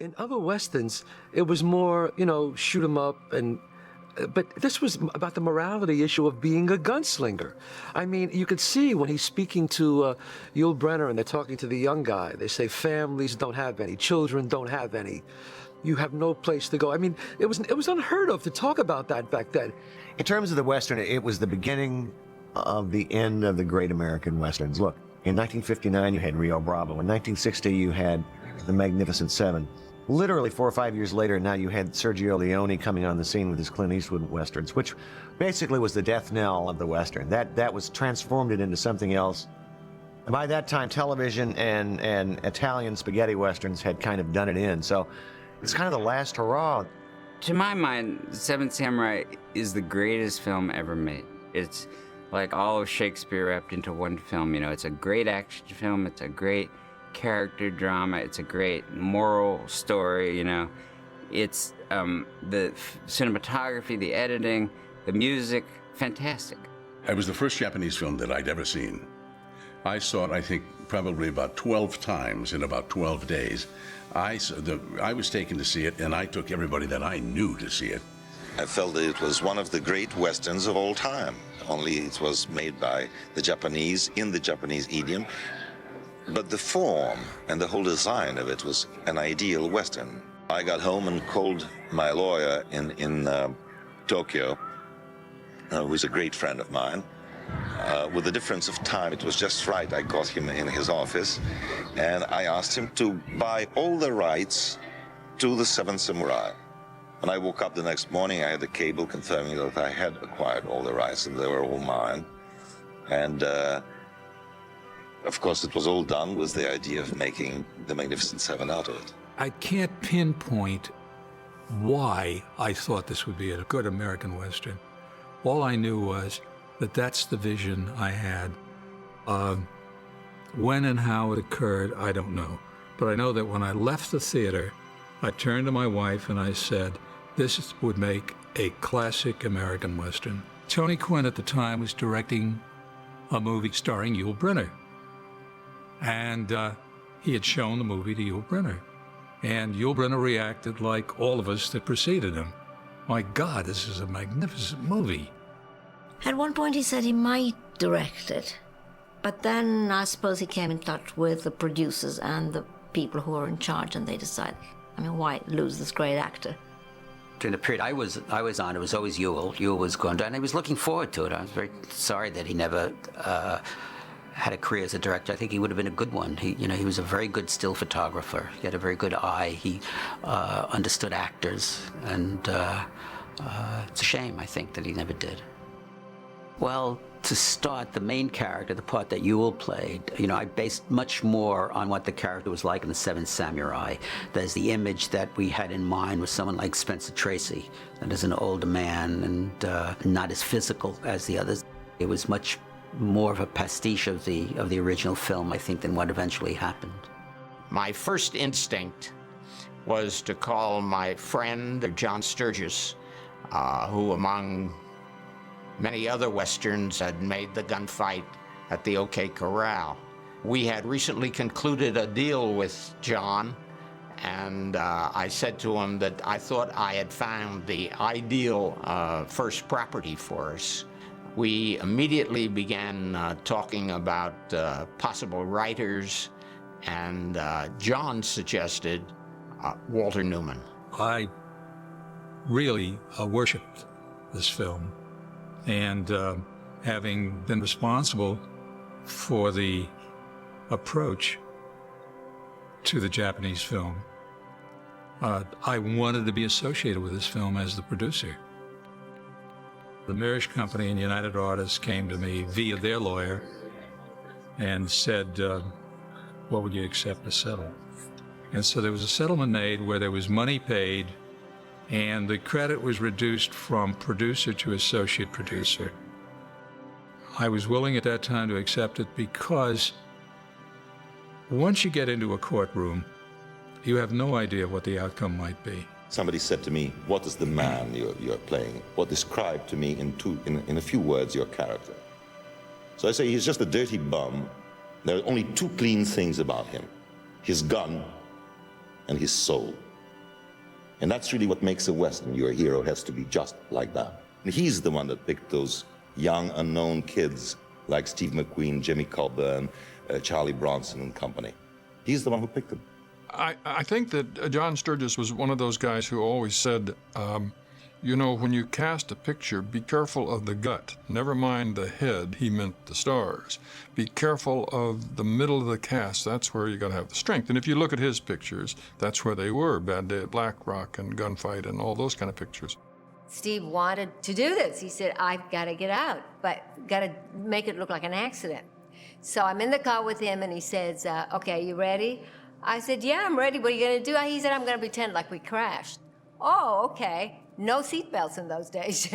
In other Westerns, it was more, shoot 'em up but this was about the morality issue of being a gunslinger. I mean, you could see when he's speaking to Yul Brynner and they're talking to the young guy, they say families don't have any, children don't have any. You have no place to go. I mean, it was unheard of to talk about that back then. In terms of the Western, it was the beginning of the end of the great American Westerns. Look, in 1959 you had Rio Bravo. In 1960 you had The Magnificent Seven. Literally 4 or 5 years later, now you had Sergio Leone coming on the scene with his Clint Eastwood Westerns, which basically was the death knell of the Western. That was transformed it into something else. By that time, television and Italian spaghetti Westerns had kind of done it in, so it's kind of the last hurrah. To my mind, Seven Samurai is the greatest film ever made. It's like all of Shakespeare wrapped into one film. It's a great action film, it's a great character drama, it's a great moral story, It's the cinematography, the editing, the music, fantastic. It was the first Japanese film that I'd ever seen. I saw it, I think, probably about 12 times in about 12 days. I was taken to see it, and I took everybody that I knew to see it. I felt that it was one of the great Westerns of all time. Only it was made by the Japanese, in the Japanese idiom. But the form and the whole design of it was an ideal Western. I got home and called my lawyer in Tokyo, who's a great friend of mine. With the difference of time, it was just right. I got him in his office, and I asked him to buy all the rights to the Seven Samurai. When I woke up the next morning, I had a cable confirming that I had acquired all the rights, and they were all mine. And of course, it was all done with the idea of making The Magnificent Seven out of it. I can't pinpoint why I thought this would be a good American Western. All I knew was that that's the vision I had. When and how it occurred, I don't know. But I know that when I left the theater, I turned to my wife and I said, this would make a classic American Western. Tony Quinn at the time was directing a movie starring Yul Brynner. And he had shown the movie to Yul Brynner. And Yul Brynner reacted like all of us that preceded him. My God, this is a magnificent movie. At one point he said he might direct it. But then I suppose he came in touch with the producers and the people who are in charge, and they decided, why lose this great actor? During the period I was on, it was always Yul. Yul was going down, and I was looking forward to it. I was very sorry that he never had a career as a director. I think he would have been a good one. He was a very good still photographer. He had a very good eye. He understood actors, and it's a shame, I think, that he never did. Well, to start, the main character, the part that Yul played, I based much more on what the character was like in The Seven Samurai. There's the image that we had in mind was someone like Spencer Tracy, that is an older man and not as physical as the others. It was much more of a pastiche of the original film, I think, than what eventually happened. My first instinct was to call my friend John Sturges, who among many other Westerns had made the gunfight at the OK Corral. We had recently concluded a deal with John, and I said to him that I thought I had found the ideal first property for us. We immediately began talking about possible writers, and John suggested Walter Newman. I really worshipped this film, and having been responsible for the approach to the Japanese film, I wanted to be associated with this film as the producer. The Mirisch Company and United Artists came to me via their lawyer and said, what would you accept to settle? And so there was a settlement made where there was money paid, and the credit was reduced from producer to associate producer. I was willing at that time to accept it because once you get into a courtroom, you have no idea what the outcome might be. Somebody said to me, what is the man you're playing? Well, describe to me in a few words your character. So I say, he's just a dirty bum. There are only two clean things about him: his gun and his soul. And that's really what makes a Western. Your hero has to be just like that. And he's the one that picked those young, unknown kids like Steve McQueen, Jimmy Colburn, Charlie Bronson and company. He's the one who picked them. I think that John Sturges was one of those guys who always said, you know, when you cast a picture, be careful of the gut. Never mind the head, he meant the stars. Be careful of the middle of the cast. That's where you got to have the strength. And if you look at his pictures, that's where they were. Bad Day at Black Rock and Gunfight and all those kind of pictures. Steve wanted to do this. He said, I've got to get out, but got to make it look like an accident. So I'm in the car with him, and he says, okay, you ready? I said, yeah, I'm ready. What are you going to do? He said, I'm going to pretend like we crashed. Oh, okay. No seatbelts in those days.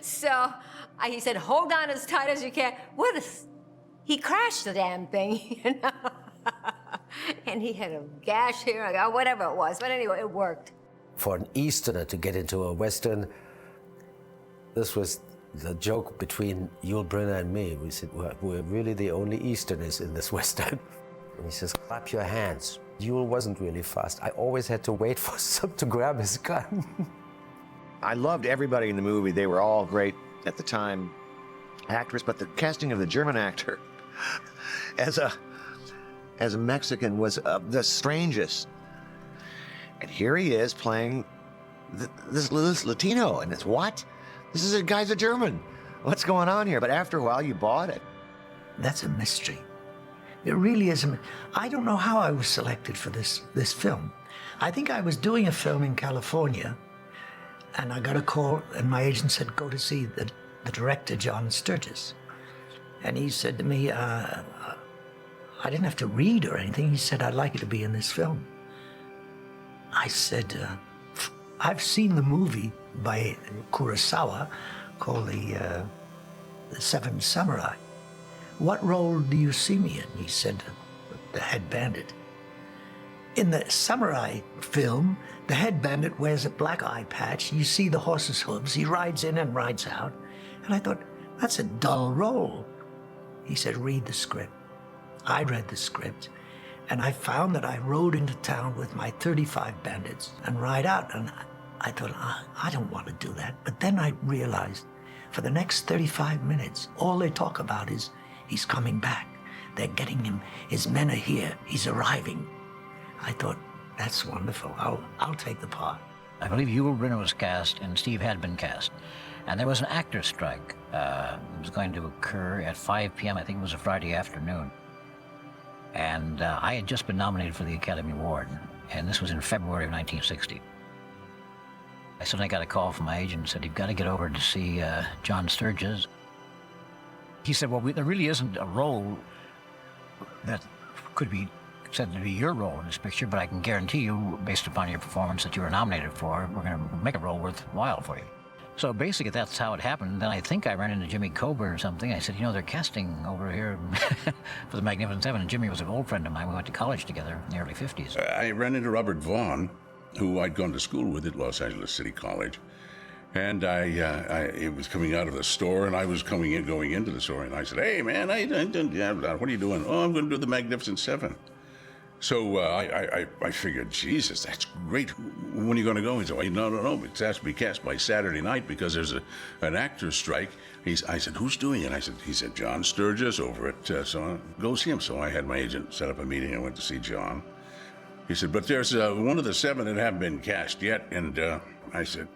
So he said, hold on as tight as you can. He crashed the damn thing, you know? And he had a gash here, or whatever it was. But anyway, it worked. For an Easterner to get into a Western, this was the joke between Yul Brynner and me. We said, we're really the only Easterners in this Western. And he says, clap your hands. Yul wasn't really fast. I always had to wait for some to grab his gun. I loved everybody in the movie. They were all great at the time actors, but the casting of the German actor as a Mexican was the strangest. And here he is playing this Latino, and it's what? This guy's a German. What's going on here? But after a while, you bought it. That's a mystery. It really is. I don't know how I was selected for this film. I think I was doing a film in California, and I got a call, and my agent said, go to see the director, John Sturges. And he said to me, I didn't have to read or anything. He said, I'd like you to be in this film. I said, I've seen the movie by Kurosawa called The Seven Samurai. What role do you see me in? He said, the head bandit. In the samurai film, the head bandit wears a black eye patch. You see the horse's hooves. He rides in and rides out. And I thought, that's a dull role. He said, read the script. I read the script, and I found that I rode into town with my 35 bandits and ride out. And I thought, I don't want to do that. But then I realized, for the next 35 minutes, all they talk about is, he's coming back. They're getting him. His men are here. He's arriving. I thought, that's wonderful. I'll take the part. I believe Yul Brynner was cast and Steve had been cast. And there was an actor strike. It was going to occur at 5 p.m. I think it was a Friday afternoon. And I had just been nominated for the Academy Award. And this was in February of 1960. I suddenly got a call from my agent and said, you've got to get over to see John Sturges. He said, well, there really isn't a role that could be said to be your role in this picture, but I can guarantee you, based upon your performance that you were nominated for, we're going to make a role worthwhile for you. So basically, that's how it happened. Then I think I ran into Jimmy Coburn or something. I said, you know, they're casting over here for the Magnificent Seven. And Jimmy was an old friend of mine. We went to college together in the early 50s. I ran into Robert Vaughn, who I'd gone to school with at Los Angeles City College. And it was coming out of the store, and I was going into the store, and I said, hey, man, what are you doing? Oh, I'm going to do the Magnificent Seven. So I figured, Jesus, that's great. When are you going to go? He said, well, no, it has to be cast by Saturday night because there's an actor's strike. I said, who's doing it? He said, John Sturges over at, so go see him. So I had my agent set up a meeting. I went to see John. He said, but there's one of the seven that haven't been cast yet. And I said,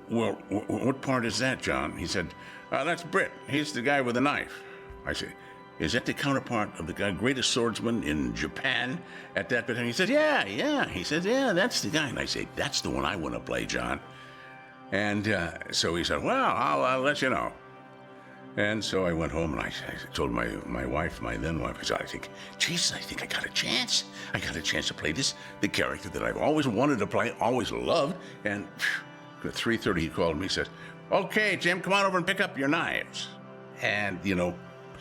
well, what part is that, John? He said, that's Britt. He's the guy with the knife. I said, is that the counterpart of the guy, greatest swordsman in Japan at that time? He said, yeah. He said, yeah, that's the guy. And I said, that's the one I want to play, John. And so he said, well, I'll let you know. And so I went home and I told my wife, my then wife, I think I got a chance. I got a chance to play the character that I've always wanted to play, always loved. And at 3:30 he called me, said, okay, Jim, come on over and pick up your knives. And,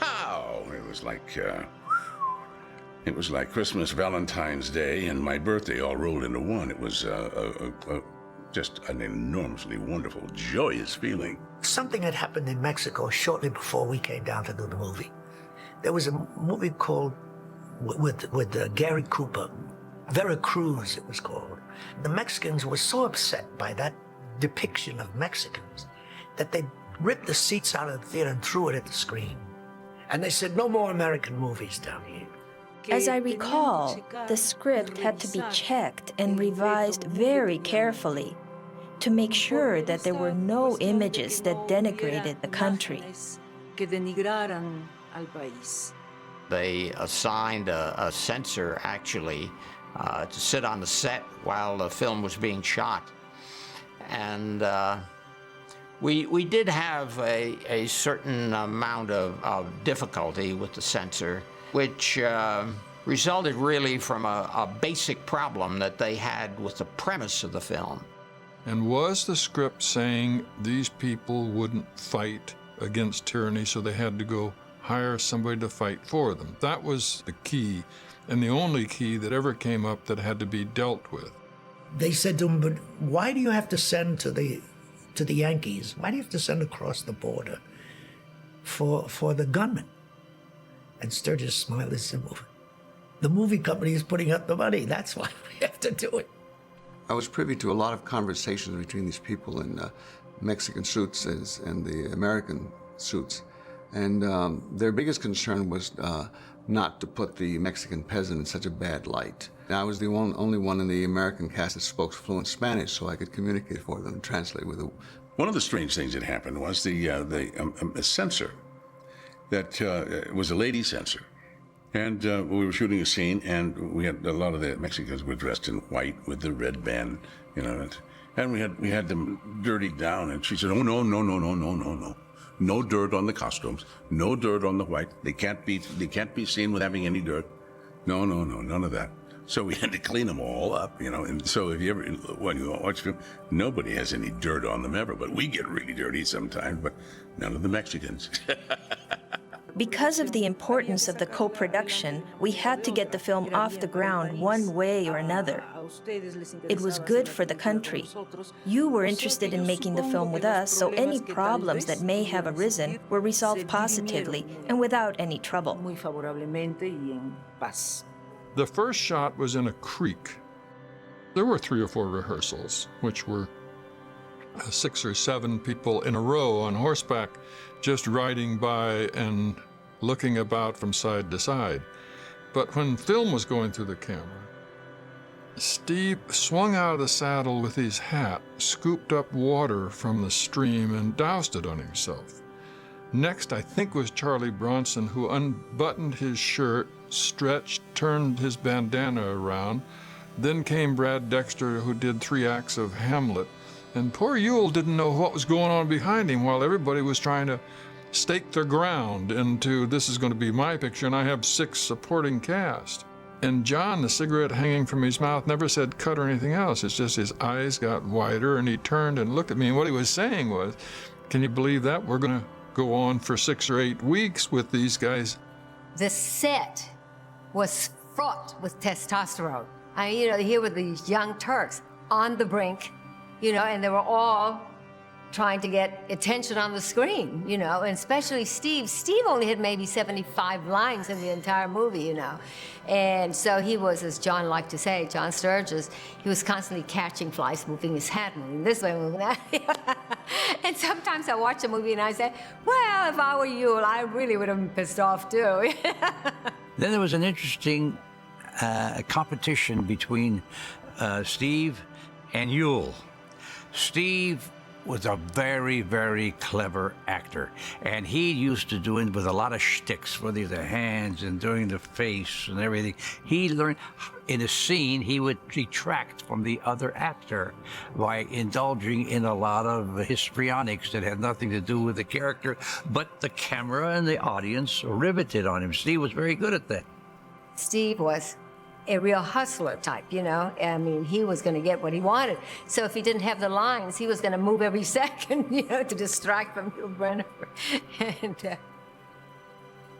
pow! It was like Christmas, Valentine's Day, and my birthday all rolled into one. It was just an enormously wonderful, joyous feeling. Something had happened in Mexico shortly before we came down to do the movie. There was a movie called, with Gary Cooper, Veracruz it was called. The Mexicans were so upset by that depiction of Mexicans that they ripped the seats out of the theater and threw it at the screen. And they said, no more American movies down here. As I recall, the script had to be checked and revised very carefully to make sure that there were no images that denigrated the country. They assigned a censor, actually, to sit on the set while the film was being shot. And we did have a certain amount of difficulty with the censor, which resulted really from a basic problem that they had with the premise of the film. And was the script saying these people wouldn't fight against tyranny, so they had to go hire somebody to fight for them? That was the key, and the only key that ever came up that had to be dealt with. They said to him, but why do you have to send to the Yankees? Why do you have to send across the border for the gunmen? And Sturges smiled and said, well, the movie company is putting up the money. That's why we have to do it. I was privy to a lot of conversations between these people in Mexican suits and the American suits. And their biggest concern was not to put the Mexican peasant in such a bad light. And I was the only one in the American cast that spoke fluent Spanish, so I could communicate for them and translate with them. One of the strange things that happened was a censor that was a lady censor. And we were shooting a scene, and we had a lot of the Mexicans were dressed in white with the red band, you know, and we had them dirtied down. And she said, "Oh no, no, no, no, no, no, no, no dirt on the costumes, no dirt on the white. They can't be seen with having any dirt. No, no, no, none of that." So we had to clean them all up, you know. And so if you ever, when you watch film, nobody has any dirt on them ever, but we get really dirty sometimes. But none of the Mexicans. Because of the importance of the co-production, we had to get the film off the ground one way or another. It was good for the country. You were interested in making the film with us, so any problems that may have arisen were resolved positively and without any trouble. The first shot was in a creek. There were 3 or 4 rehearsals, which were 6 or 7 people in a row on horseback, just riding by and looking about from side to side. But when film was going through the camera, Steve swung out of the saddle with his hat, scooped up water from the stream, and doused it on himself. Next, I think, was Charlie Bronson, who unbuttoned his shirt, stretched, turned his bandana around. Then came Brad Dexter, who did 3 acts of Hamlet. And poor Yul didn't know what was going on behind him while everybody was trying to stake their ground into, this is going to be my picture, and I have 6 supporting cast. And John, the cigarette hanging from his mouth, never said cut or anything else. It's just his eyes got wider, and he turned and looked at me, and what he was saying was, can you believe that? We're going to go on for 6 or 8 weeks with these guys. The set was fraught with testosterone. I mean, you know, here were these young Turks on the brink, you know, and they were all trying to get attention on the screen, you know, and especially Steve. Steve only had maybe 75 lines in the entire movie, you know. And so he was, as John liked to say, John Sturges, he was constantly catching flies, moving his hat, moving this way, moving that. And sometimes I watch a movie and I say, well, if I were you, I really would have been pissed off too. Then there was an interesting competition between Steve and Yul. Steve was a very, very clever actor, and he used to do it with a lot of shticks, whether the hands and doing the face and everything. He learned in a scene he would detract from the other actor by indulging in a lot of histrionics that had nothing to do with the character, but the camera and the audience riveted on him. Steve was very good at that. Steve was a real hustler type, you know? I mean, he was going to get what he wanted. So if he didn't have the lines, he was going to move every second, you know, to distract from Yul Brynner. And,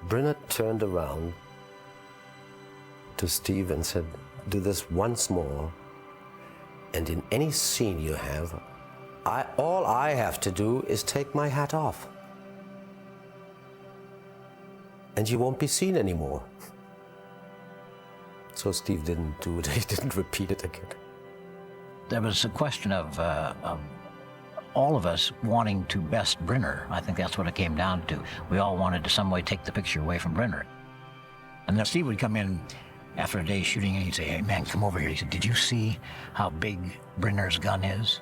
Brynner turned around to Steve and said, do this once more, and in any scene you have, all I have to do is take my hat off. And you won't be seen anymore. So Steve didn't do it, he didn't repeat it again. there was a question of all of us wanting to best Brynner. I think that's what it came down to. We all wanted to some way take the picture away from Brynner. And then Steve would come in after a day shooting and he'd say, "Hey man, come over here." He said, "Did you see how big Brynner's gun is?"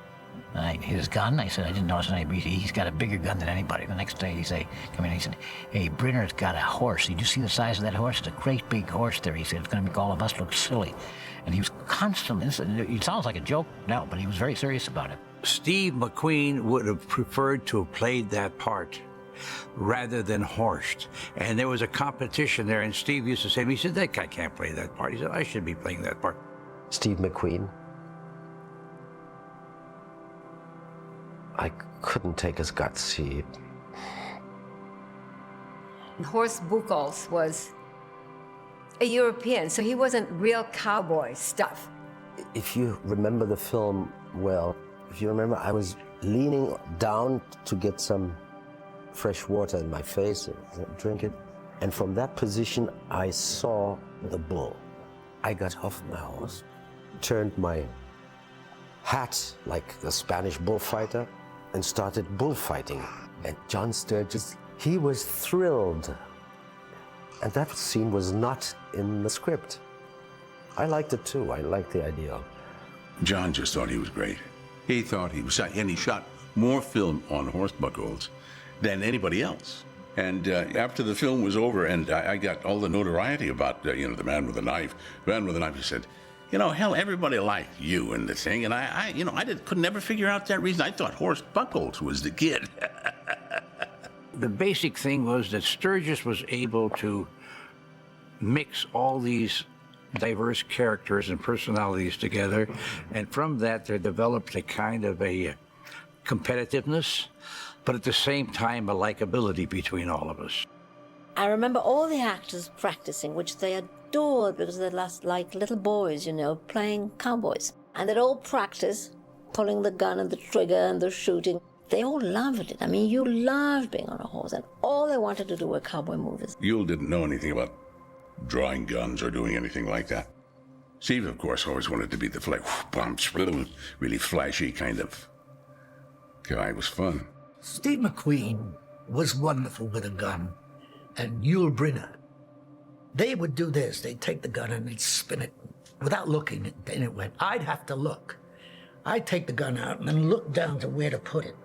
His gun? I said, "I didn't notice any. He's got a bigger gun than anybody." The next day he'd say, come in, he said, "Hey, Brynner's got a horse. Did you see the size of that horse? It's a great big horse there." He said, "It's going to make all of us look silly." And he was constantly, it sounds like a joke now, but he was very serious about it. Steve McQueen would have preferred to have played that part rather than Horst. And there was a competition there, and Steve used to say to me, he said, "That guy can't play that part." He said, "I should be playing that part." Steve McQueen. I couldn't take his guts. Horst Buchholz was a European, so he wasn't real cowboy stuff. If you remember the film well, if you remember, I was leaning down to get some fresh water in my face and drink it. And from that position, I saw the bull. I got off my horse, turned my hat like the Spanish bullfighter, and started bullfighting. And John Sturges, he was thrilled. And that scene was not in the script. I liked it too. I liked the idea. John just thought he was great. He thought he was, and he shot more film on Horst Buchholz than anybody else. And after the film was over, and I got all the notoriety about, the man with the knife. The man with the knife, he said, hell, everybody liked you in the thing. And I could never figure out that reason. I thought Horst Buchholz was the kid. The basic thing was that Sturges was able to mix all these diverse characters and personalities together, and from that there developed a kind of a competitiveness, but at the same time a likability between all of us. I remember all the actors practicing, which they adored because they're like little boys, playing cowboys. And they'd all practice pulling the gun and the trigger and the shooting. They all loved it. I mean, you loved being on a horse, and all they wanted to do were cowboy movies. Yul didn't know anything about drawing guns or doing anything like that. Steve, of course, always wanted to be the really flashy kind of guy. It was fun. Steve McQueen was wonderful with a gun, and Yul Brynner. They would do this. They'd take the gun and they'd spin it without looking, and it went. I'd have to look. I'd take the gun out and then look down to where to put it.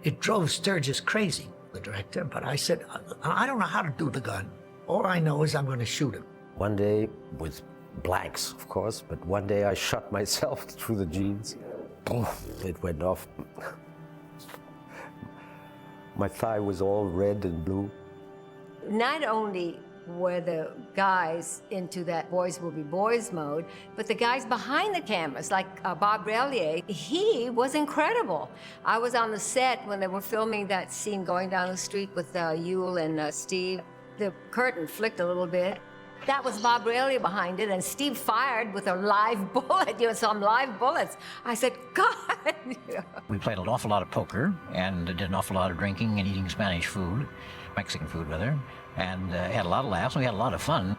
It drove Sturges crazy, the director, but I said, I don't know how to do the gun. All I know is I'm going to shoot him. One day, with blanks, of course, but one day I shot myself through the jeans. Boom, it went off. My thigh was all red and blue. Not only were the guys into that boys will be boys mode, but the guys behind the cameras, like Bob Relier, he was incredible. I was on the set when they were filming that scene going down the street with Yul and Steve. The curtain flicked a little bit. That was Bob Relier behind it, and Steve fired with a live bullet, some live bullets. I said, God! We played an awful lot of poker and did an awful lot of drinking and eating Spanish food, Mexican food rather, and had a lot of laughs and we had a lot of fun.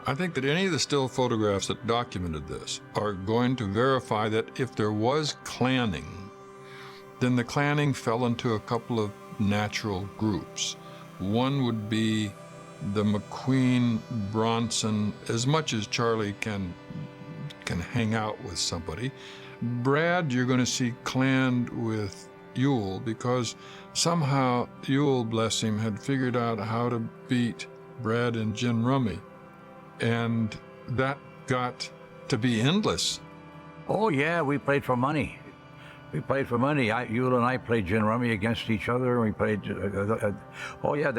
I think that any of the still photographs that documented this are going to verify that if there was clanning, then the clanning fell into a couple of natural groups. One would be the McQueen, Bronson, as much as Charlie can hang out with somebody. Brad, you're going to see claned with Yul because somehow Yul, bless him, had figured out how to beat Brad in gin rummy. And that got to be endless. Oh yeah, we played for money. We played for money. Yul and I played gin rummy against each other. We played,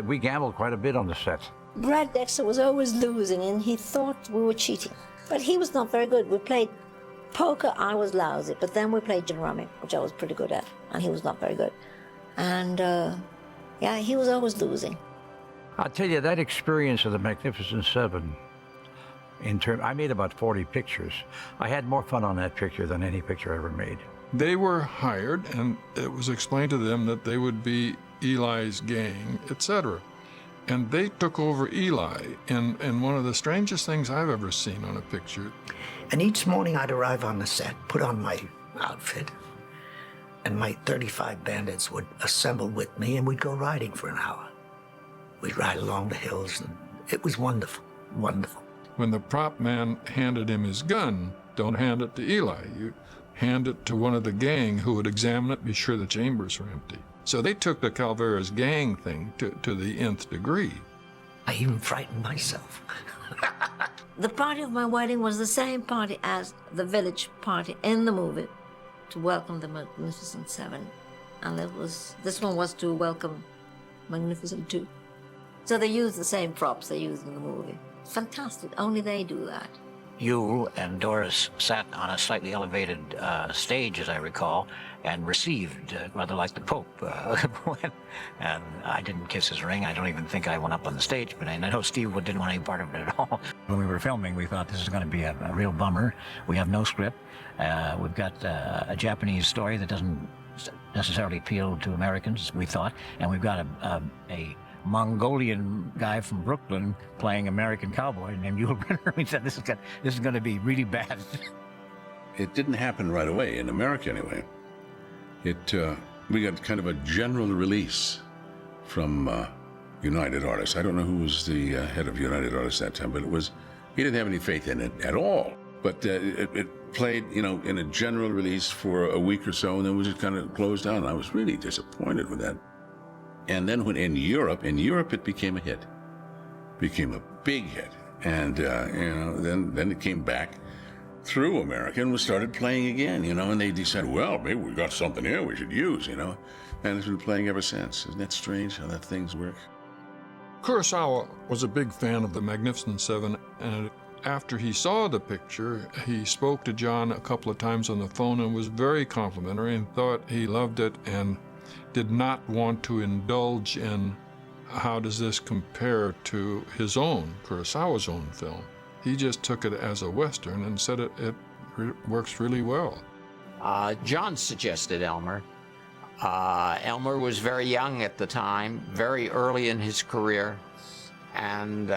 we gambled quite a bit on the set. Brad Dexter was always losing, and he thought we were cheating. But he was not very good. We played poker, I was lousy, but then we played gin rummy, which I was pretty good at, and he was not very good. And, he was always losing. I'll tell you, that experience of the Magnificent Seven, I made about 40 pictures. I had more fun on that picture than any picture I ever made. They were hired, and it was explained to them that they would be Eli's gang, etc. and they took over Eli in one of the strangest things I've ever seen on a picture. And each morning I'd arrive on the set, put on my outfit, and my 35 bandits would assemble with me, and we'd go riding for an hour. We'd ride along the hills, and it was wonderful, wonderful. When the prop man handed him his gun, don't hand it to Eli. You hand it to one of the gang who would examine it, be sure the chambers were empty. So they took the Calvera's gang thing to the nth degree. I even frightened myself. The party of my wedding was the same party as the village party in the movie to welcome the Magnificent Seven. And this one was to welcome Magnificent Two. So they used the same props they used in the movie. Fantastic, only they do that. Yul and Doris sat on a slightly elevated stage, as I recall, and received, rather like the Pope. And I didn't kiss his ring. I don't even think I went up on the stage, but I know Steve didn't want any part of it at all. When we were filming, we thought this is going to be a real bummer. We have no script. We've got a Japanese story that doesn't necessarily appeal to Americans, we thought, and we've got a Mongolian guy from Brooklyn playing American cowboy named Yul Brynner. We said this is going to be really bad. It didn't happen right away, in America anyway. We got kind of a general release from United Artists. I don't know who was the head of United Artists that time, but he didn't have any faith in it at all. But it played, in a general release for a week or so, and then was just kind of closed down. And I was really disappointed with that. And then when in Europe it became a hit, became a big hit. And, then it came back through America and was started playing again, and they decided, well, maybe we got something here we should use, and it's been playing ever since. Isn't that strange how that things work? Kurosawa was a big fan of the Magnificent Seven, and after he saw the picture, he spoke to John a couple of times on the phone and was very complimentary and thought he loved it and did not want to indulge in how does this compare to his own, Kurosawa's own film. He just took it as a Western and said it works really well. John suggested Elmer. Elmer was very young at the time, very early in his career, and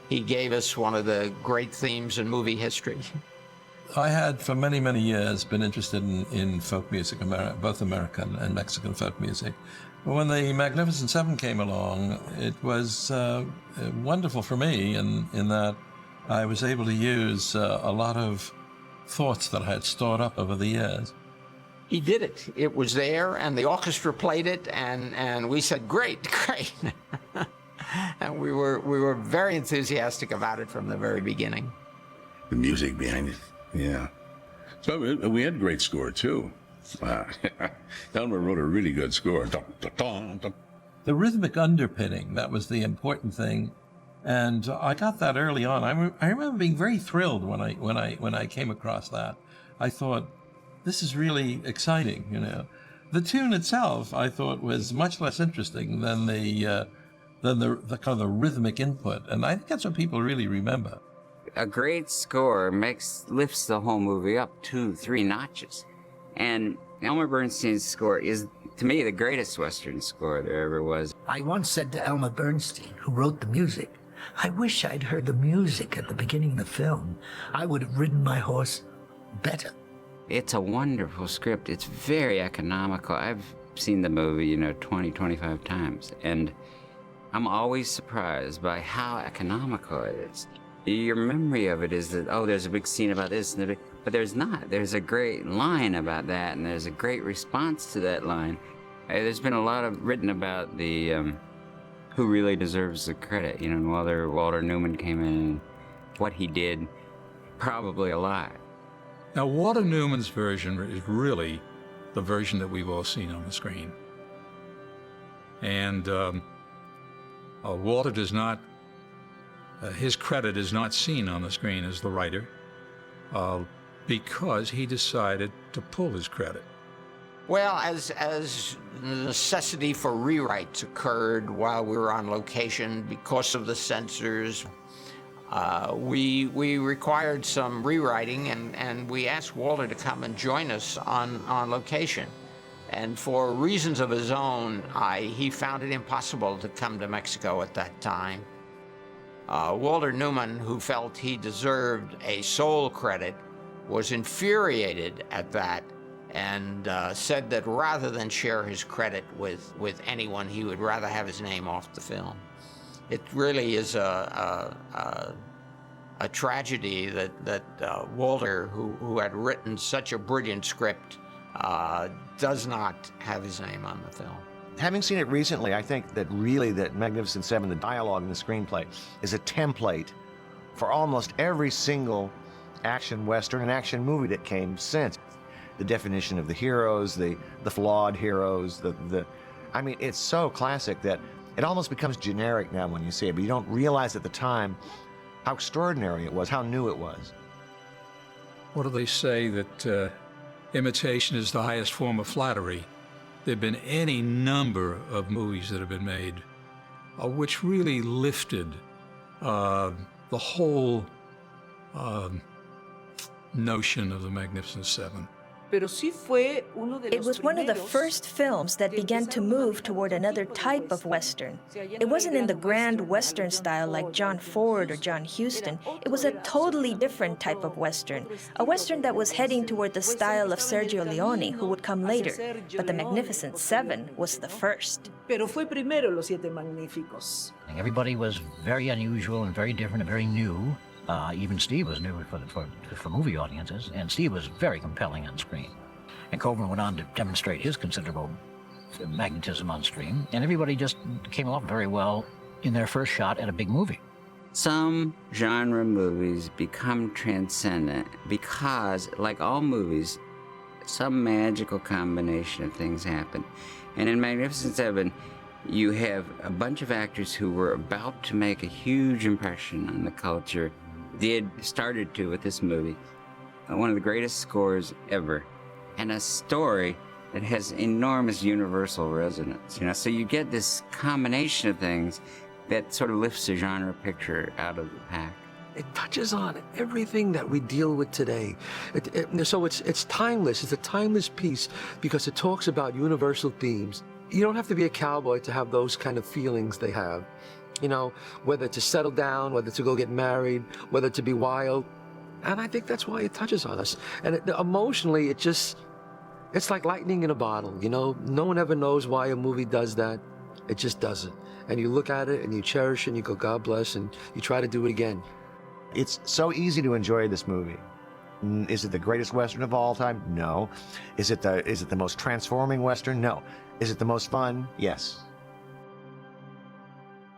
he gave us one of the great themes in movie history. I had, for many, many years, been interested in folk music, both American and Mexican folk music. But when the Magnificent Seven came along, it was wonderful for me in that I was able to use a lot of thoughts that I had stored up over the years. He did it. It was there, and the orchestra played it, and we said, great. And we were very enthusiastic about it from the very beginning. The music behind it, yeah. So we had a great score, too. Elmer wrote a really good score. The rhythmic underpinning, that was the important thing. And I got that early on. I remember being very thrilled when I came across that. I thought, this is really exciting, The tune itself, I thought, was much less interesting than the kind of the rhythmic input. And I think that's what people really remember. A great score lifts the whole movie up 2-3 notches. And Elmer Bernstein's score is, to me, the greatest Western score there ever was. I once said to Elmer Bernstein, who wrote the music, I wish I'd heard the music at the beginning of the film. I would have ridden my horse better. It's a wonderful script. It's very economical. I've seen the movie, 20, 25 times, and I'm always surprised by how economical it is. Your memory of it is that, oh, there's a big scene about this, but there's not. There's a great line about that, and there's a great response to that line. There's been a lot written about the who really deserves the credit, and whether Walter Newman came in and what he did, probably a lot. Now, Walter Newman's version is really the version that we've all seen on the screen. And Walter does not, his credit is not seen on the screen as the writer because he decided to pull his credit. Well, as the necessity for rewrites occurred while we were on location because of the censors, we required some rewriting, and we asked Walter to come and join us on location. And for reasons of his own, he found it impossible to come to Mexico at that time. Walter Newman, who felt he deserved a sole credit, was infuriated at that and said that rather than share his credit with anyone, he would rather have his name off the film. It really is a tragedy that Walter, who had written such a brilliant script, does not have his name on the film. Having seen it recently, I think that really that Magnificent Seven, the dialogue in the screenplay, is a template for almost every single action western and action movie that came since. The definition of the heroes, the flawed heroes, I mean, it's so classic that it almost becomes generic now when you see it, but you don't realize at the time how extraordinary it was, how new it was. What do they say, that imitation is the highest form of flattery? There have been any number of movies that have been made which really lifted the whole notion of the Magnificent Seven. It was one of the first films that began to move toward another type of Western. It wasn't in the grand Western style like John Ford or John Huston. It was a totally different type of Western, a Western that was heading toward the style of Sergio Leone, who would come later. But the Magnificent Seven was the first. Everybody was very unusual and very different and very new. Even Steve was new for movie audiences, and Steve was very compelling on screen. And Coburn went on to demonstrate his considerable magnetism on screen, and everybody just came off very well in their first shot at a big movie. Some genre movies become transcendent because, like all movies, some magical combination of things happen. And in Magnificent Seven, you have a bunch of actors who were about to make a huge impression on the culture. They had started to with this movie. One of the greatest scores ever. And a story that has enormous universal resonance. So you get this combination of things that sort of lifts the genre picture out of the pack. It touches on everything that we deal with today. So it's timeless. It's a timeless piece because it talks about universal themes. You don't have to be a cowboy to have those kind of feelings they have. Whether to settle down, whether to go get married, whether to be wild. And I think that's why it touches on us. And emotionally, it's like lightning in a bottle. No one ever knows why a movie does that. It just does it. And you look at it and you cherish it and you go, God bless, and you try to do it again. It's so easy to enjoy this movie. Is it the greatest Western of all time? No. Is it the most transforming Western? No. Is it the most fun? Yes.